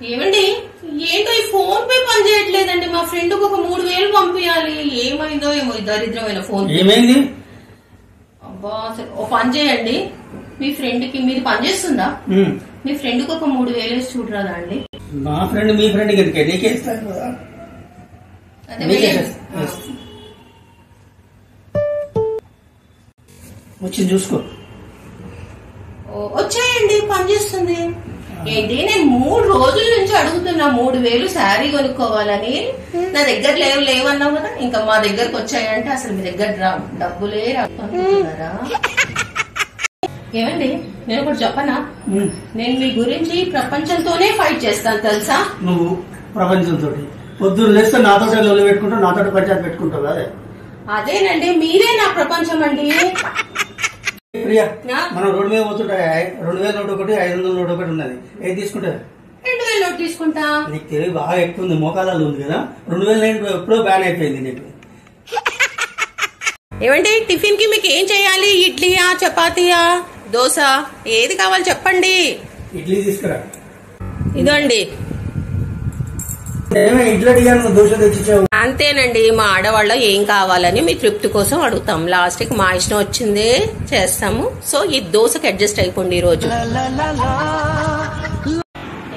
ఏమండి ఏంటో ఈ ఫోన్ పే పని చేయట్లేదండి. మా ఫ్రెండ్ కు ఒక 3000 పంపించాలి. ఏమైందో ఏమో దరిద్రమైన ఫోన్. ఏమైంది? అబ్బా ఓ పని చేయండి, మీ ఫ్రెండ్ కి మీది పని చేస్తుందా? మీ ఫ్రెండ్ కు ఒక 3000 వేసి చూడరాదా అండి? మా ఫ్రెండ్ మీ ఫ్రెండ్ కి నీకే ఇస్తాను కదా. వచ్చి చూసుకో. వచ్చాయండి, పని చేస్తుంది. ఏంటి నేను 3 రోజుల నుంచి అడుగుతున్నా 3000 శారీ కొనుక్కోవాలని. నా దగ్గర లేవన్నావు కదా, ఇంకా మా దగ్గరకు వచ్చాయంటే అసలు మీ దగ్గర డబ్బులే రానుకుంటున్నారా? ఏమండి నేను ఒకటి చెప్పనా, నేను మీ గురించి ప్రపంచంతోనే ఫైట్ చేస్తాను తెలుసా? నువ్వు ప్రపంచంతో పొద్దున్న లేస్తే నాతో లొల్లి పెట్టుకుంటావు, నాతో పంచాయతీ పెట్టుకుంటావు అదే. అదేనండి, మీరే నా ప్రపంచం అండి. ప్రియా, మనం రోడ్డు మీద పోతుంటే 2000 నోటు ఒకటి 500 నోటు ఒకటి ఉన్నది, ఏది తీసుకుంటా? 2000 నోట్ తీసుకుంటా. నీకు తెలివి బాగా ఎక్కువ ఉంది, మోకాలలో ఉంది కదా. 2000 ఎప్పుడో బ్యాన్ అయిపోయింది నీకు. ఏమండి టిఫిన్ కి మీకు ఏం చేయాలి? ఇడ్లీయా, చపాతీయా, దోశ, ఏది కావాలి చెప్పండి. ఇడ్లీ తీసుకురా. ఇదండి ఇంట్లో దోశ తెచ్చిచ్చావు. అంతేనండి, మా ఆడవాళ్ళ ఏం కావాలని మీ తృప్తి కోసం అడుగుతాం. లాస్ట్ కి మా ఇష్టం వచ్చిందే చేస్తాము. సో ఈ దోశకి అడ్జస్ట్ అయిపోండి ఈ రోజు.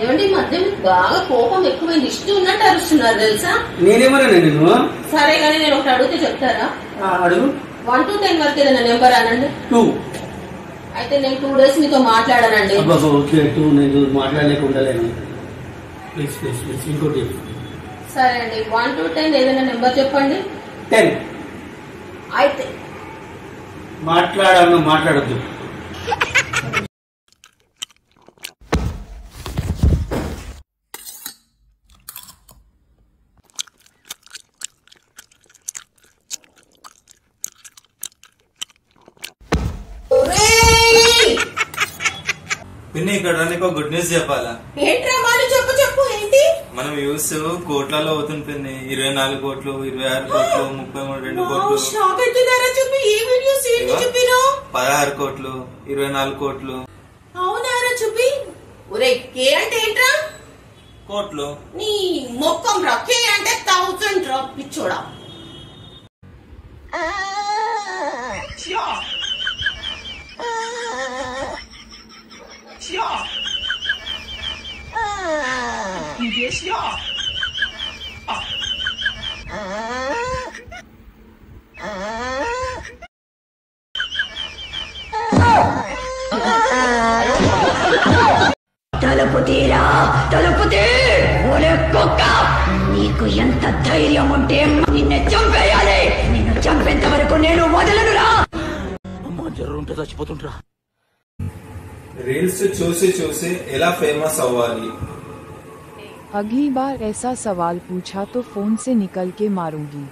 ఏమండి మధ్య మీకు బాగా కోపం ఎక్కువైంది, ఇష్టం ఉన్నట్టు అరుస్తున్నారు తెలుసా? నేనేమన్నా నేను? సరే కానీ నేను ఒకటి అడిగితే చెప్తారా? అడుగు. 1 to 10 వరకు ఏదైనా నెంబర్ అనండి. 2. అయితే నేను 2 days మీతో మాట్లాడానండి. ఓకే 2 నేను మాట్లాడలేక ఉండలేను. ప్లీజ్ ప్లీజ్ ప్లీజ్ ఇంకోటి. సరే అండి 1 to 10 ఏదైనా నెంబర్ చెప్పండి. 10. అయితే మాట్లాడద్దు. పిన్ని ఇక్కడ నీకు గుడ్ న్యూస్ చెప్పాలా? ఏంట్రా వాళ్ళు? చెప్పు చెప్పు. ఏంటి? మనం యూస్ కోట్లలో అవుతుంది పిన్ని. 24 కోట్లు, 26 కోట్లు, 32 కోట్లు, 16 కోట్లు, 24 కోట్లు. అవునారా చూపి. ఒరే కే అంటే ఏంట్రా? కోట్లు. నీ మొక్కం రా. కే అంటే 1000 రా పిచ్చోడా.你别笑。తలుపుతీరా, తలుపుతీ. ఒరే కుక్క, నీకు ఎంత ధైర్యం ఉంటే నిన్ను చంపేయాలి. నిన్ను చంపేంత వరకు నేను వదలనురా. అమ్మా జరుగుంటే చచ్చిపోతుంటరా. రీల్స్ చూసి చూసి ఎలా ఫేమస్ అవ్వాలి? अगली बार ऐसा सवाल पूछा तो फोन से निकल के मारूंगी।